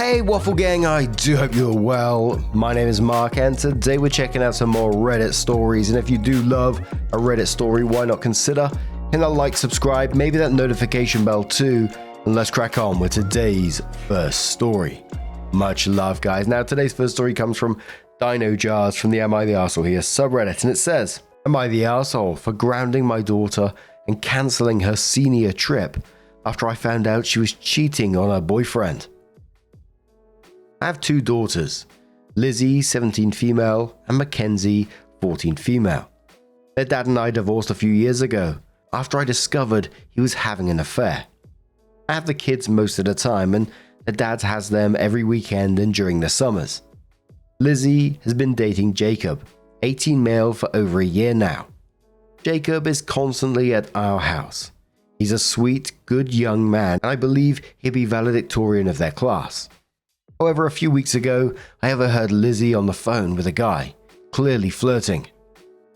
Hey Waffle Gang, I do hope you're well. My name is Mark and today we're checking out some more Reddit stories, and if you do love a Reddit story, why not consider hitting that like, subscribe, maybe that notification bell too, and let's crack on with today's first story. Much love guys. Now today's first story comes from Dino Jars from the Am I the Arsehole here subreddit, and it says, Am I the arsehole for grounding my daughter and cancelling her senior trip after I found out she was cheating on her boyfriend? I have two daughters, Lizzie, 17 female, and Mackenzie, 14 female. Their dad and I divorced a few years ago after I discovered he was having an affair. I have the kids most of the time, and the dad has them every weekend and during the summers. Lizzie has been dating Jacob, 18 male, for over a year now. Jacob is constantly at our house. He's a sweet, good young man, and I believe he'll be valedictorian of their class. However, a few weeks ago, I overheard Lizzie on the phone with a guy, clearly flirting.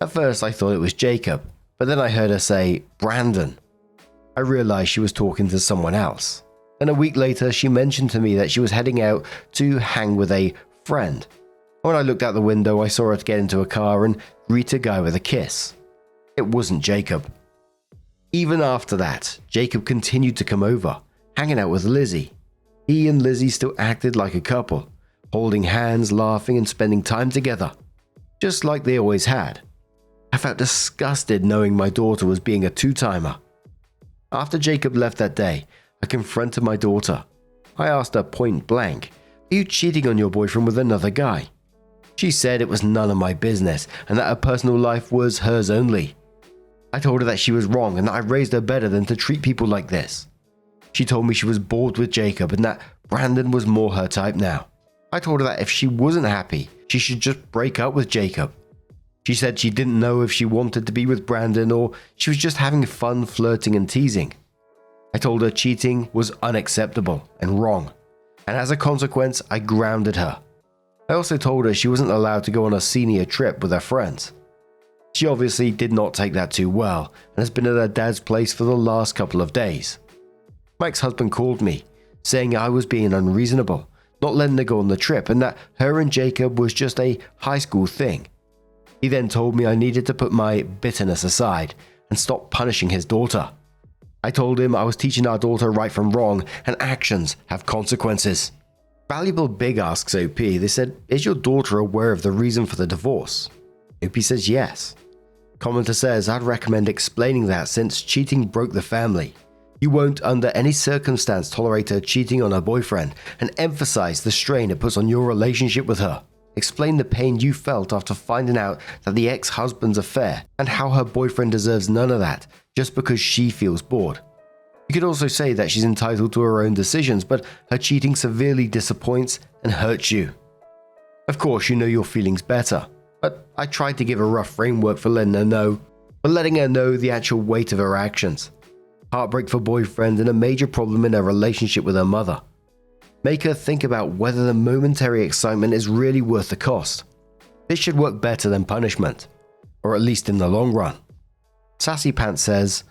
At first, I thought it was Jacob, but then I heard her say, Brandon. I realized she was talking to someone else. Then a week later, she mentioned to me that she was heading out to hang with a friend. When I looked out the window, I saw her get into a car and greet a guy with a kiss. It wasn't Jacob. Even after that, Jacob continued to come over, hanging out with Lizzie. He and Lizzie still acted like a couple, holding hands, laughing and spending time together, just like they always had. I felt disgusted knowing my daughter was being a two-timer. After Jacob left that day, I confronted my daughter. I asked her point blank, Are you cheating on your boyfriend with another guy? She said it was none of my business and that her personal life was hers only. I told her that she was wrong and that I raised her better than to treat people like this. She told me she was bored with Jacob and that Brandon was more her type now. I told her that if she wasn't happy, she should just break up with Jacob. She said she didn't know if she wanted to be with Brandon or she was just having fun flirting and teasing. I told her cheating was unacceptable and wrong, and as a consequence, I grounded her. I also told her she wasn't allowed to go on a senior trip with her friends. She obviously did not take that too well and has been at her dad's place for the last couple of days. My ex-husband called me, saying I was being unreasonable, not letting her go on the trip, and that her and Jacob was just a high school thing. He then told me I needed to put my bitterness aside and stop punishing his daughter. I told him I was teaching our daughter right from wrong, and actions have consequences. Valuable Big asks OP, they said, Is your daughter aware of the reason for the divorce? OP says yes. Commenter says, I'd recommend explaining that since cheating broke the family. You won't under any circumstance tolerate her cheating on her boyfriend, and emphasize the strain it puts on your relationship with her. Explain the pain you felt after finding out that the ex-husband's affair and how her boyfriend deserves none of that just because she feels bored. You could also say that she's entitled to her own decisions, but her cheating severely disappoints and hurts you. Of course, you know your feelings better, but I tried to give a rough framework for letting her know the actual weight of her actions. Heartbreak for boyfriend and a major problem in her relationship with her mother. Make her think about whether the momentary excitement is really worth the cost. This should work better than punishment, or at least in the long run. Sassy Pants says,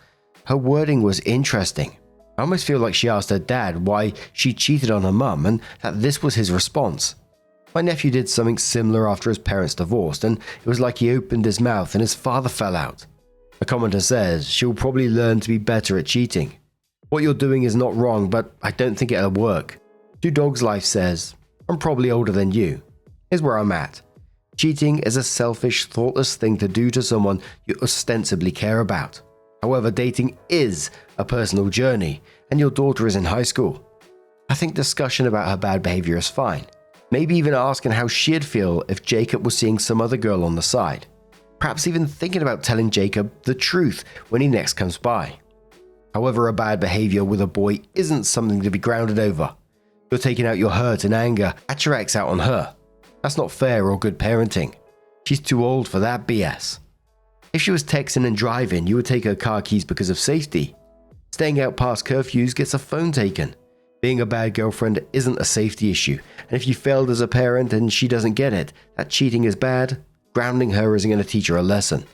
her wording was interesting. I almost feel like she asked her dad why she cheated on her mum and that this was his response. My nephew did something similar after his parents divorced, and it was like he opened his mouth and his father fell out. A commenter says, she'll probably learn to be better at cheating. What you're doing is not wrong, but I don't think it'll work. Two Dogs Life says, I'm probably older than you. Here's where I'm at. Cheating is a selfish, thoughtless thing to do to someone you ostensibly care about. However, dating is a personal journey, and your daughter is in high school. I think discussion about her bad behavior is fine. Maybe even asking how she'd feel if Jacob was seeing some other girl on the side. Perhaps even thinking about telling Jacob the truth when he next comes by. However, a bad behavior with a boy isn't something to be grounded over. You're taking out your hurt and anger at your ex out on her. That's not fair or good parenting. She's too old for that BS. If she was texting and driving, you would take her car keys because of safety. Staying out past curfews gets a phone taken. Being a bad girlfriend isn't a safety issue, and if you failed as a parent and she doesn't get it, that cheating is bad. Grounding her isn't going to teach her a lesson.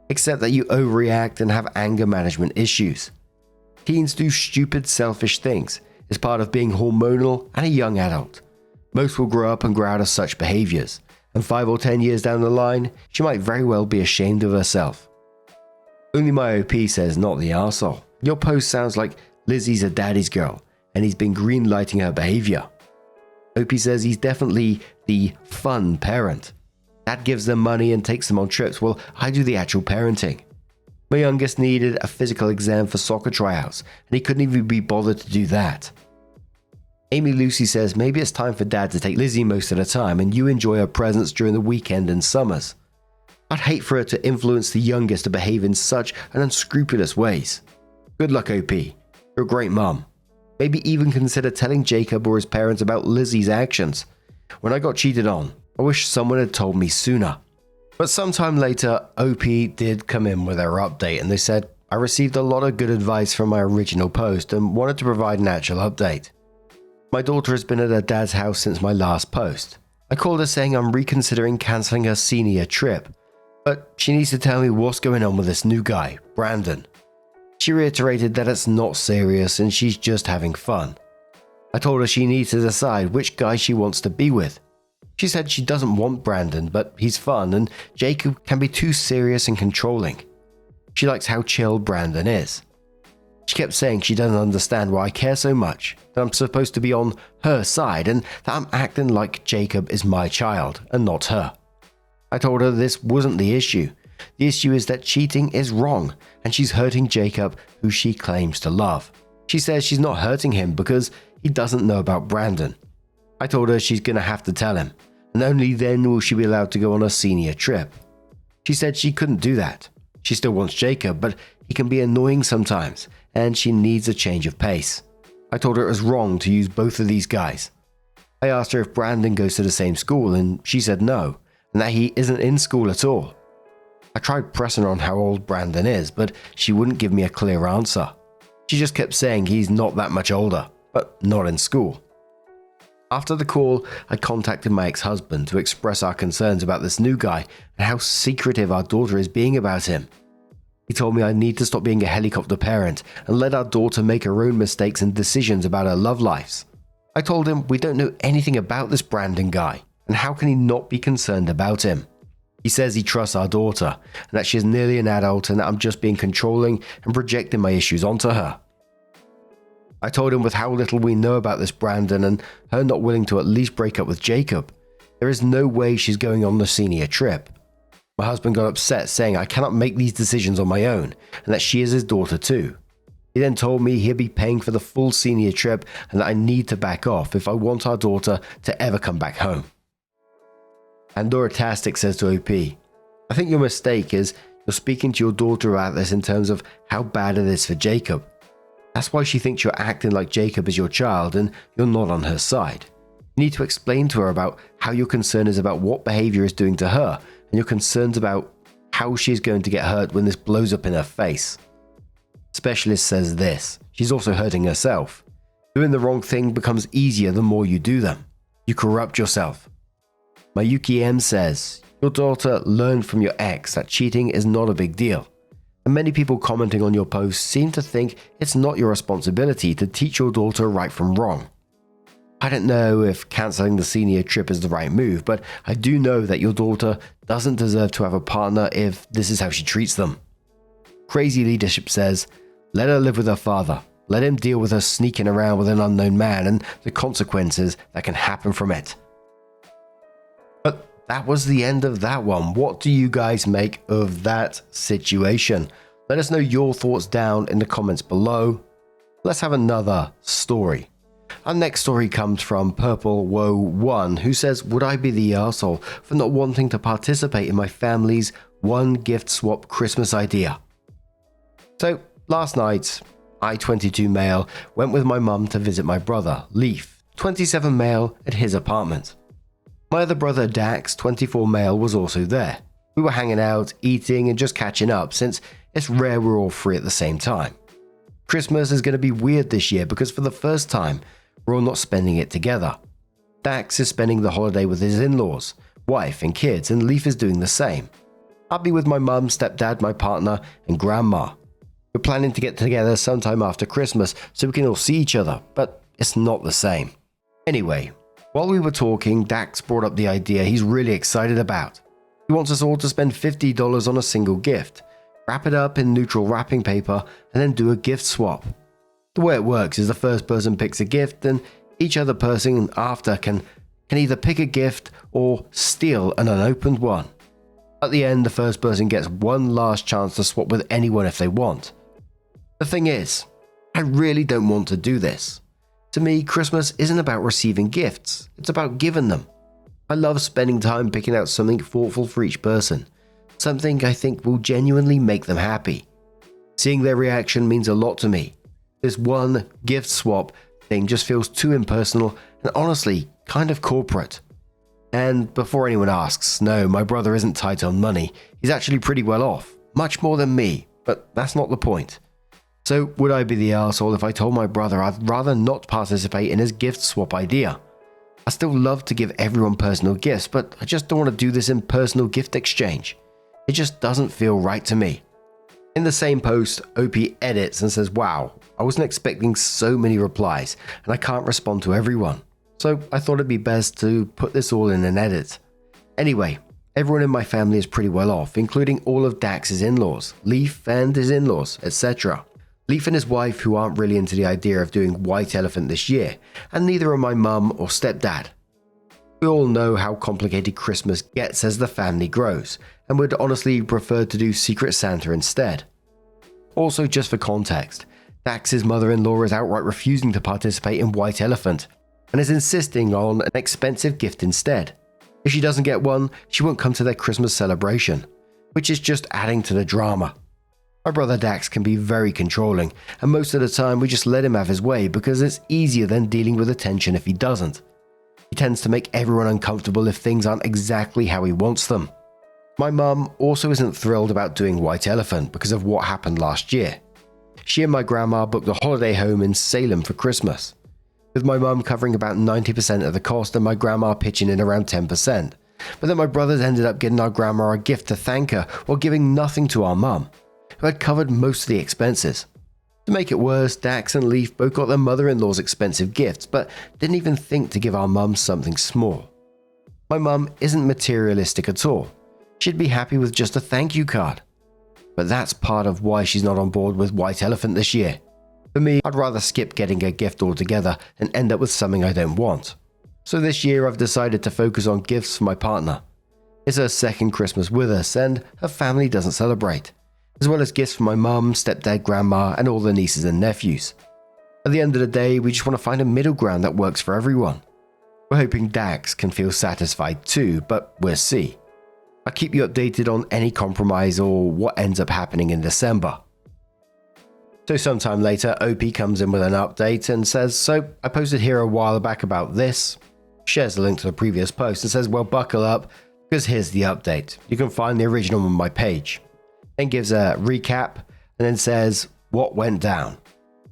Except that you overreact and have anger management issues. Teens do stupid, selfish things, is part of being hormonal and a young adult. Most will grow up and grow out of such behaviors, and 5 or 10 years down the line, she might very well be ashamed of herself. Only my OP says not the arsehole. Your post sounds like Lizzie's a daddy's girl, and he's been green-lighting her behavior. OP says he's definitely the fun parent. Dad gives them money and takes them on trips, while I do the actual parenting. My youngest needed a physical exam for soccer tryouts, and he couldn't even be bothered to do that. Amy Lucy says maybe it's time for Dad to take Lizzie most of the time and you enjoy her presence during the weekend and summers. I'd hate for her to influence the youngest to behave in such an unscrupulous ways. Good luck, OP. You're a great mom. Maybe even consider telling Jacob or his parents about Lizzie's actions. When I got cheated on, I wish someone had told me sooner. But sometime later, OP did come in with their update and they said, I received a lot of good advice from my original post and wanted to provide an actual update. My daughter has been at her dad's house since my last post. I called her saying I'm reconsidering cancelling her senior trip, but she needs to tell me what's going on with this new guy, Brandon. She reiterated that it's not serious and she's just having fun. I told her she needs to decide which guy she wants to be with. She said she doesn't want Brandon, but he's fun and Jacob can be too serious and controlling. She likes how chill Brandon is. She kept saying she doesn't understand why I care so much, that I'm supposed to be on her side and that I'm acting like Jacob is my child and not her. I told her this wasn't the issue. The issue is that cheating is wrong and she's hurting Jacob, who she claims to love. She says she's not hurting him because he doesn't know about Brandon. I told her she's going to have to tell him, and only then will she be allowed to go on a senior trip. She said she couldn't do that. She still wants Jacob, but he can be annoying sometimes, and she needs a change of pace. I told her it was wrong to use both of these guys. I asked her if Brandon goes to the same school, and she said no, and that he isn't in school at all. I tried pressing her on how old Brandon is, but she wouldn't give me a clear answer. She just kept saying he's not that much older, but not in school. After the call, I contacted my ex-husband to express our concerns about this new guy and how secretive our daughter is being about him. He told me I need to stop being a helicopter parent and let our daughter make her own mistakes and decisions about her love lives. I told him we don't know anything about this Brandon guy, and how can he not be concerned about him? He says he trusts our daughter, and that she is nearly an adult and that I'm just being controlling and projecting my issues onto her. I told him with how little we know about this Brandon and her not willing to at least break up with Jacob, there is no way she's going on the senior trip. My husband got upset, saying I cannot make these decisions on my own and that she is his daughter too. He then told me he'd be paying for the full senior trip and that I need to back off if I want our daughter to ever come back home. Andorra Tastic says to OP, I think your mistake is you're speaking to your daughter about this in terms of how bad it is for Jacob. That's why she thinks you're acting like Jacob is your child and you're not on her side. You need to explain to her about how your concern is about what behavior is doing to her and your concerns about how she is going to get hurt when this blows up in her face. Specialist says this, she's also hurting herself. Doing the wrong thing becomes easier the more you do them. You corrupt yourself. Mayuki M says, your daughter learned from your ex that cheating is not a big deal. And many people commenting on your post seem to think it's not your responsibility to teach your daughter right from wrong. I don't know if cancelling the senior trip is the right move, but I do know that your daughter doesn't deserve to have a partner if this is how she treats them. Crazy Leadership says, let her live with her father. Let him deal with her sneaking around with an unknown man and the consequences that can happen from it. But that was the end of that one. What do you guys make of that situation? Let us know your thoughts down in the comments below. Let's have another story. Our next story comes from Purple Woe 1, who says, would I be the arsehole for not wanting to participate in my family's one gift swap Christmas idea? So last night, I, 22 male, went with my mum to visit my brother, Leaf, 27 male, at his apartment. My other brother Dax, 24 male, was also there. We were hanging out, eating and just catching up since it's rare we're all free at the same time. Christmas is going to be weird this year because for the first time, we're all not spending it together. Dax is spending the holiday with his in-laws, wife and kids, and Leaf is doing the same. I'll be with my mum, stepdad, my partner and grandma. We're planning to get together sometime after Christmas so we can all see each other, but it's not the same. Anyway, while we were talking, Dax brought up the idea he's really excited about. He wants us all to spend $50 on a single gift, wrap it up in neutral wrapping paper, and then do a gift swap. The way it works is the first person picks a gift, and each other person after can either pick a gift or steal an unopened one. At the end, the first person gets one last chance to swap with anyone if they want. The thing is, I really don't want to do this. To me, Christmas isn't about receiving gifts, it's about giving them. I love spending time picking out something thoughtful for each person, something I think will genuinely make them happy. Seeing their reaction means a lot to me. This one gift swap thing just feels too impersonal and honestly kind of corporate. And before anyone asks, no, my brother isn't tight on money. He's actually pretty well off, much more than me, but that's not the point. So would I be the arsehole if I told my brother I'd rather not participate in his gift swap idea? I still love to give everyone personal gifts, but I just don't want to do this in personal gift exchange. It just doesn't feel right to me. In the same post, OP edits and says, wow, I wasn't expecting so many replies, and I can't respond to everyone. So I thought it'd be best to put this all in an edit. Anyway, everyone in my family is pretty well off, including all of Dax's in-laws, Leaf and his in-laws, etc. Leaf and his wife, who aren't really into the idea of doing White Elephant this year, and neither are my mum or stepdad. We all know how complicated Christmas gets as the family grows, and would honestly prefer to do Secret Santa instead. Also, just for context, Dax's mother-in-law is outright refusing to participate in White Elephant, and is insisting on an expensive gift instead. If she doesn't get one, she won't come to their Christmas celebration, which is just adding to the drama. My brother Dax can be very controlling, and most of the time we just let him have his way because it's easier than dealing with the tension if he doesn't. He tends to make everyone uncomfortable if things aren't exactly how he wants them. My mum also isn't thrilled about doing White Elephant because of what happened last year. She and my grandma booked a holiday home in Salem for Christmas, with my mum covering about 90% of the cost and my grandma pitching in around 10%. But then my brothers ended up getting our grandma a gift to thank her while giving nothing to our mum, who had covered most of the expenses. To make it worse, Dax and Leaf both got their mother-in-law's expensive gifts, but didn't even think to give our mum something small. My mum isn't materialistic at all. She'd be happy with just a thank you card. But that's part of why she's not on board with White Elephant this year. For me, I'd rather skip getting a gift altogether and end up with something I don't want. So this year I've decided to focus on gifts for my partner. It's her second Christmas with us and her family doesn't celebrate, as well as gifts for my mum, stepdad, grandma and all the nieces and nephews. At the end of the day, we just want to find a middle ground that works for everyone. We're hoping Dax can feel satisfied too, but we'll see. I'll keep you updated on any compromise or what ends up happening in December. So sometime later, OP comes in with an update and says, so I posted here a while back about this, shares the link to the previous post and says, well, buckle up because here's the update. You can find the original on my page. Then gives a recap and then says what went down.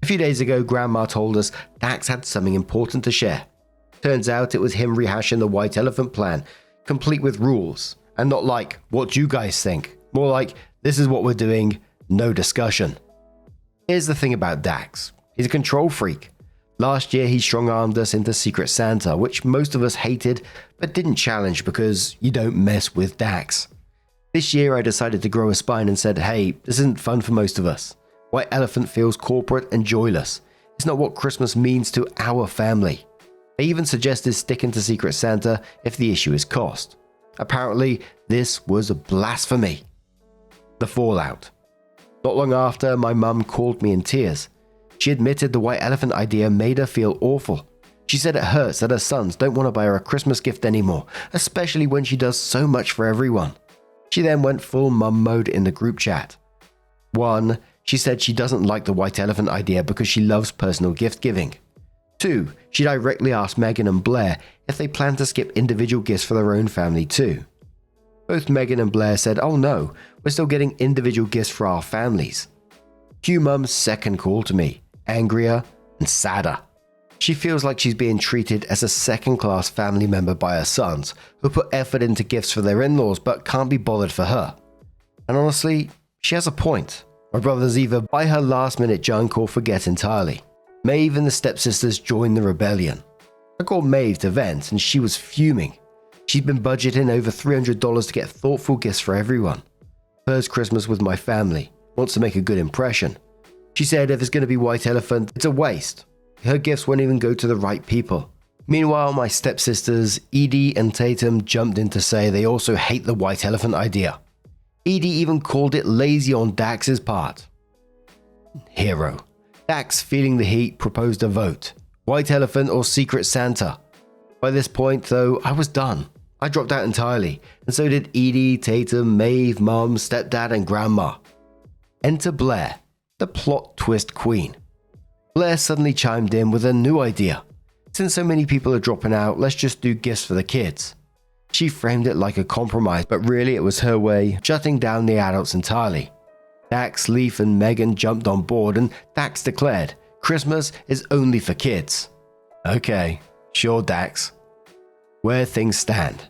A few days ago, Grandma told us Dax had something important to share. Turns out it was him rehashing the White Elephant plan, complete with rules, and not like, what do you guys think? More like, this is what we're doing, no discussion. Here's the thing about Dax. He's a control freak. Last year he strong-armed us into Secret Santa, which most of us hated, but didn't challenge because you don't mess with Dax. This year I decided to grow a spine and said, hey, this isn't fun for most of us. White Elephant feels corporate and joyless. It's not what Christmas means to our family. They even suggested sticking to Secret Santa if the issue is cost. Apparently, this was a blasphemy. The fallout. Not long after, my mum called me in tears. She admitted the White Elephant idea made her feel awful. She said it hurts that her sons don't want to buy her a Christmas gift anymore, especially when she does so much for everyone. She then went full mum mode in the group chat. 1. She said she doesn't like the White Elephant idea because she loves personal gift giving. 2. She directly asked Megan and Blair if they plan to skip individual gifts for their own family too. Both Megan and Blair said, oh no, we're still getting individual gifts for our families. Q Mum's second call to me, angrier and sadder. She feels like she's being treated as a second-class family member by her sons, who put effort into gifts for their in-laws but can't be bothered for her. And honestly, she has a point. My brothers either buy her last-minute junk or forget entirely. Maeve and the stepsisters joined the rebellion. I called Maeve to vent and she was fuming. She'd been budgeting over $300 to get thoughtful gifts for everyone. First Christmas with my family, wants to make a good impression. She said if it's going to be White Elephant, it's a waste. Her gifts won't even go to the right people. Meanwhile, my stepsisters, Edie and Tatum, jumped in to say they also hate the White Elephant idea. Edie even called it lazy on Dax's part. Hero. Dax, feeling the heat, proposed a vote. White Elephant or Secret Santa. By this point, though, I was done. I dropped out entirely, and so did Edie, Tatum, Maeve, Mum, Stepdad, and Grandma. Enter Blair, the plot twist queen. Blair suddenly chimed in with a new idea. Since so many people are dropping out, let's just do gifts for the kids. She framed it like a compromise, but really it was her way, shutting down the adults entirely. Dax, Leaf, and Megan jumped on board, and Dax declared, Christmas is only for kids. Okay, sure Dax. Where things stand.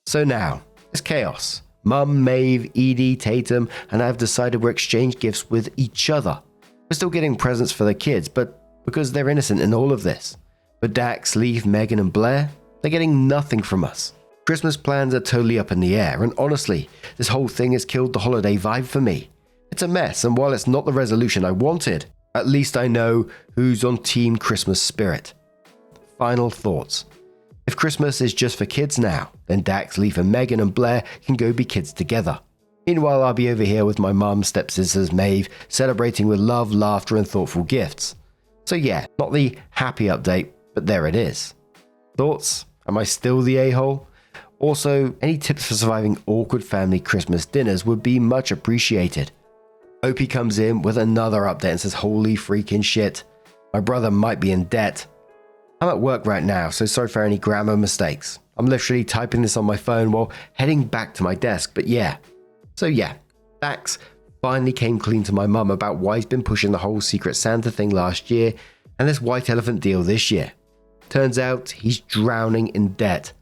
So now, it's chaos. Mum, Maeve, Edie, Tatum, and I have decided we're exchanging gifts with each other. We're still getting presents for the kids, but because they're innocent in all of this. But Dax, Leaf, Megan, and Blair, they're getting nothing from us. Christmas plans are totally up in the air, and honestly, this whole thing has killed the holiday vibe for me. It's a mess, and while it's not the resolution I wanted, at least I know who's on Team Christmas spirit. Final thoughts. If Christmas is just for kids now, then Dax, Leaf, and Megan and Blair can go be kids together. Meanwhile, I'll be over here with my mum, stepsisters, Maeve, celebrating with love, laughter, and thoughtful gifts. So yeah, not the happy update, but there it is. Thoughts? Am I still the a-hole? Also, any tips for surviving awkward family Christmas dinners would be much appreciated. Opie comes in with another update and says, holy freaking shit, my brother might be in debt. I'm at work right now, so sorry for any grammar mistakes. I'm literally typing this on my phone while heading back to my desk, but yeah. So yeah, Dax finally came clean to my mum about why he's been pushing the whole Secret Santa thing last year and this White Elephant deal this year. Turns out he's drowning in debt.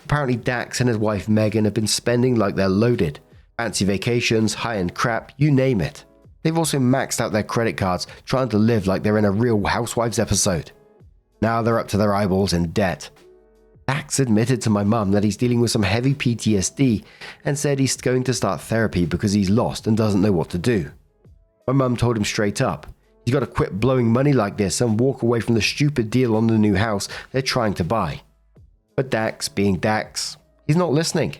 Apparently Dax and his wife Megan have been spending like they're loaded. Fancy vacations, high-end crap, you name it. They've also maxed out their credit cards, trying to live like they're in a Real Housewives episode. Now they're up to their eyeballs in debt. Dax admitted to my mum that he's dealing with some heavy PTSD and said he's going to start therapy because he's lost and doesn't know what to do. My mum told him straight up, he's got to quit blowing money like this and walk away from the stupid deal on the new house they're trying to buy. But Dax, being Dax, he's not listening.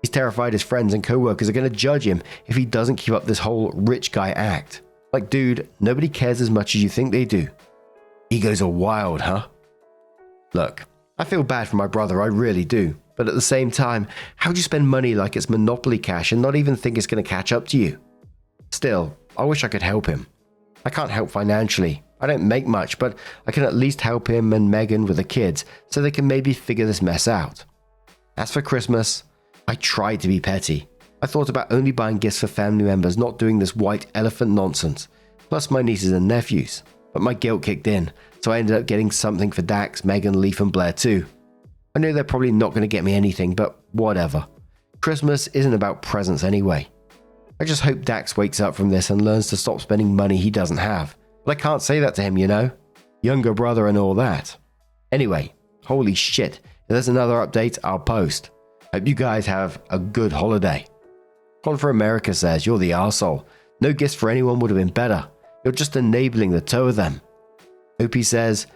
He's terrified his friends and co-workers are going to judge him if he doesn't keep up this whole rich guy act. Like, dude, nobody cares as much as you think they do. Egos are wild, huh? Look, I feel bad for my brother, I really do. But at the same time, how'd you spend money like it's Monopoly cash and not even think it's going to catch up to you? Still, I wish I could help him. I can't help financially. I don't make much, but I can at least help him and Megan with the kids so they can maybe figure this mess out. As for Christmas, I tried to be petty. I thought about only buying gifts for family members, not doing this White Elephant nonsense, plus my nieces and nephews. But my guilt kicked in, so I ended up getting something for Dax, Megan, Leaf, and Blair too. I know they're probably not going to get me anything, but whatever. Christmas isn't about presents anyway. I just hope Dax wakes up from this and learns to stop spending money he doesn't have. But I can't say that to him, you know? Younger brother and all that. Anyway, holy shit, if there's another update, I'll post. Hope you guys have a good holiday. Con for America says, you're the arsehole. No gifts for anyone would have been better. You're just enabling the two of them. Opie says,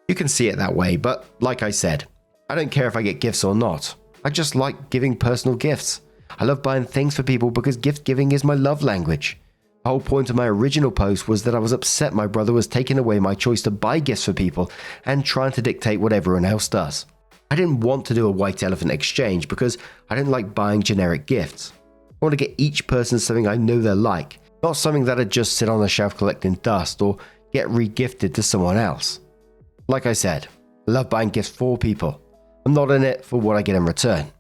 you can see it that way, but like I said, I don't care if I get gifts or not. I just like giving personal gifts. I love buying things for people because gift giving is my love language. The whole point of my original post was that I was upset my brother was taking away my choice to buy gifts for people and trying to dictate what everyone else does. I didn't want to do a White Elephant exchange because I didn't like buying generic gifts. I want to get each person something I know they like, not something that'd just sit on the shelf collecting dust or get re-gifted to someone else. Like I said, I love buying gifts for people. I'm not in it for what I get in return.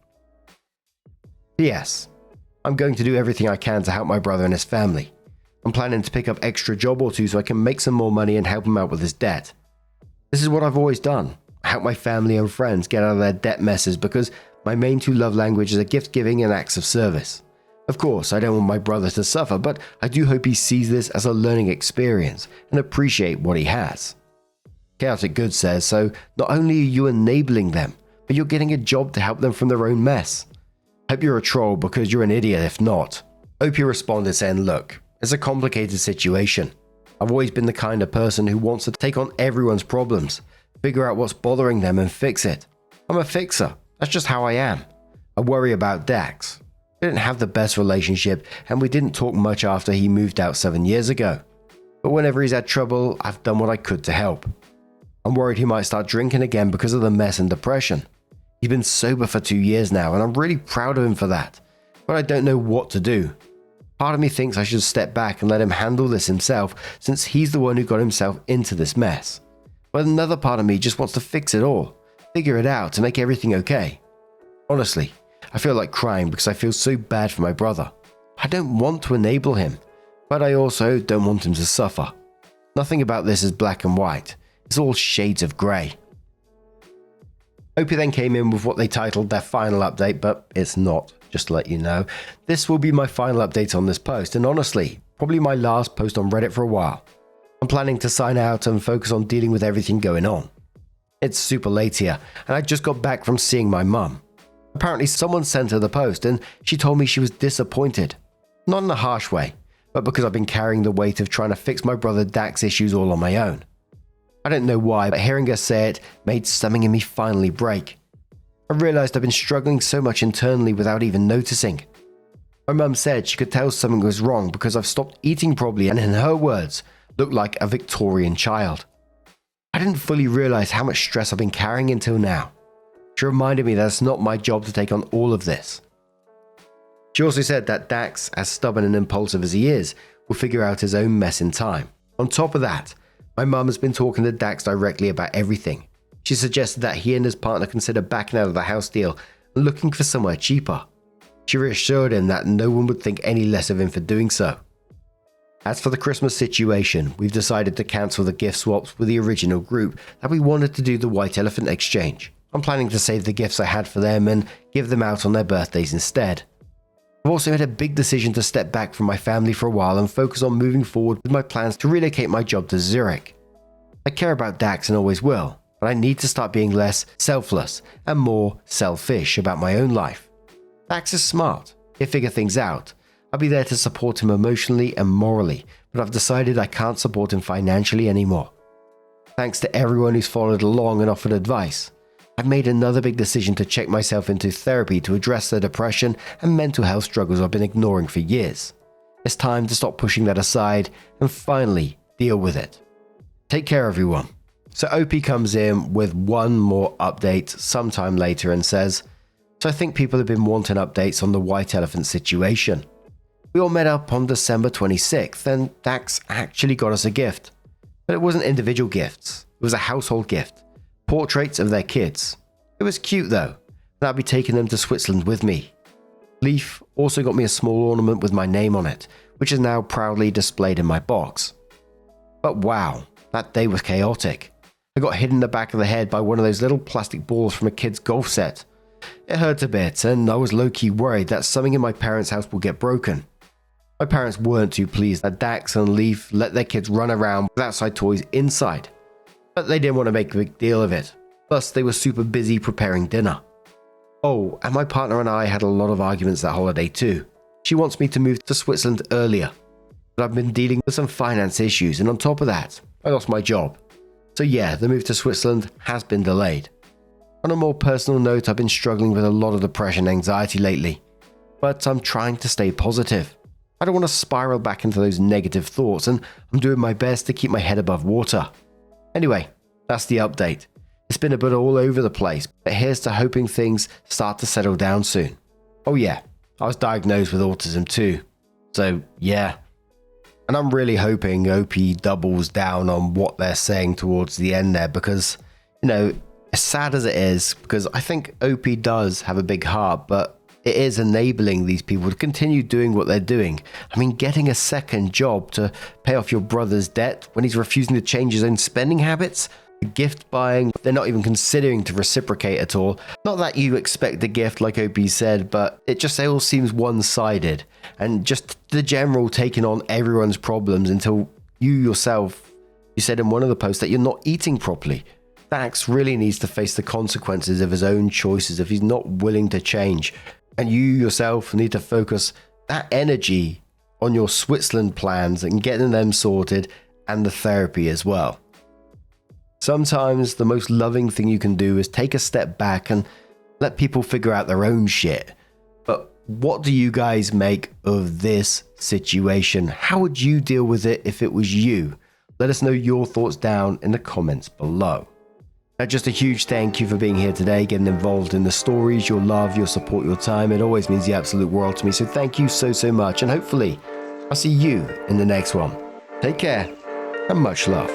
Yes, I'm going to do everything I can to help my brother and his family. I'm planning to pick up extra job or two so I can make some more money and help him out with his debt. This is what I've always done. I help my family and friends get out of their debt messes because my main two love languages are gift giving and acts of service. Of course, I don't want my brother to suffer, but I do hope he sees this as a learning experience and appreciate what he has. Chaotic Good says, so not only are you enabling them, but you're getting a job to help them from their own mess. Hope you're a troll because you're an idiot if not. OP responded saying, look, it's a complicated situation. I've always been the kind of person who wants to take on everyone's problems, figure out what's bothering them and fix it. I'm a fixer. That's just how I am. I worry about Dax. We didn't have the best relationship and we didn't talk much after he moved out 7 years ago. But whenever he's had trouble, I've done what I could to help. I'm worried he might start drinking again because of the mess and depression. He's been sober for 2 years now and I'm really proud of him for that. But I don't know what to do. Part of me thinks I should step back and let him handle this himself since he's the one who got himself into this mess. But another part of me just wants to fix it all, figure it out to make everything okay. Honestly, I feel like crying because I feel so bad for my brother. I don't want to enable him, but I also don't want him to suffer. Nothing about this is black and white. It's all shades of grey. Opie then came in with what they titled their final update, but it's not, just to let you know. This will be my final update on this post, and honestly, probably my last post on Reddit for a while. I'm planning to sign out and focus on dealing with everything going on. It's super late here, and I just got back from seeing my mum. Apparently someone sent her the post, and she told me she was disappointed. Not in a harsh way, but because I've been carrying the weight of trying to fix my brother Dax's issues all on my own. I don't know why, but hearing her say it made something in me finally break. I realized I've been struggling so much internally without even noticing. My mum said she could tell something was wrong because I've stopped eating properly and, in her words, looked like a Victorian child. I didn't fully realize how much stress I've been carrying until now. She reminded me that it's not my job to take on all of this. She also said that Dax, as stubborn and impulsive as he is, will figure out his own mess in time. On top of that, my mum has been talking to Dax directly about everything. She suggested that he and his partner consider backing out of the house deal and looking for somewhere cheaper. She reassured him that no one would think any less of him for doing so. As for the Christmas situation, we've decided to cancel the gift swaps with the original group that we wanted to do the White Elephant exchange. I'm planning to save the gifts I had for them and give them out on their birthdays instead. I've also made a big decision to step back from my family for a while and focus on moving forward with my plans to relocate my job to Zurich. I care about Dax and always will, but I need to start being less selfless and more selfish about my own life. Dax is smart. He'll figure things out. I'll be there to support him emotionally and morally, but I've decided I can't support him financially anymore. Thanks to everyone who's followed along and offered advice. I've made another big decision to check myself into therapy to address the depression and mental health struggles I've been ignoring for years. It's time to stop pushing that aside and finally deal with it. Take care, everyone. So OP comes in with one more update sometime later and says, so I think people have been wanting updates on the White Elephant situation. We all met up on December 26th and Dax actually got us a gift. But it wasn't individual gifts, it was a household gift. Portraits of their kids. It was cute though, and I'll be taking them to Switzerland with me. Leaf also got me a small ornament with my name on it, which is now proudly displayed in my box. But wow, that day was chaotic. I got hit in the back of the head by one of those little plastic balls from a kid's golf set. It hurt a bit, and I was low-key worried that something in my parents' house will get broken. My parents weren't too pleased that Dax and Leaf let their kids run around with outside toys inside. But they didn't want to make a big deal of it. Plus, they were super busy preparing dinner. Oh, and my partner and I had a lot of arguments that holiday too. She wants me to move to Switzerland earlier. But I've been dealing with some finance issues, and on top of that, I lost my job. So yeah, the move to Switzerland has been delayed. On a more personal note, I've been struggling with a lot of depression and anxiety lately. But I'm trying to stay positive. I don't want to spiral back into those negative thoughts, and I'm doing my best to keep my head above water. Anyway, that's the update. It's been a bit all over the place, but here's to hoping things start to settle down soon. Oh yeah, I was diagnosed with autism too. So yeah. And I'm really hoping OP doubles down on what they're saying towards the end there because, you know, as sad as it is, because I think OP does have a big heart, but it is enabling these people to continue doing what they're doing. I mean, getting a second job to pay off your brother's debt when he's refusing to change his own spending habits, gift buying, they're not even considering to reciprocate at all. Not that you expect a gift like OP said, but it just all seems one-sided. And just the general taking on everyone's problems until you yourself You said in one of the posts that you're not eating properly. Dax really needs to face the consequences of his own choices if he's not willing to change. And you yourself need to focus that energy on your Switzerland plans and getting them sorted, and the therapy as well. Sometimes the most loving thing you can do is take a step back and let people figure out their own shit. But what do you guys make of this situation? How would you deal with it if it was you? Let us know your thoughts down in the comments below. Now, just a huge thank you for being here today, getting involved in the stories, your love, your support, your time. It always means the absolute world to me. So thank you so much. And hopefully I'll see you in the next one. Take care and much love.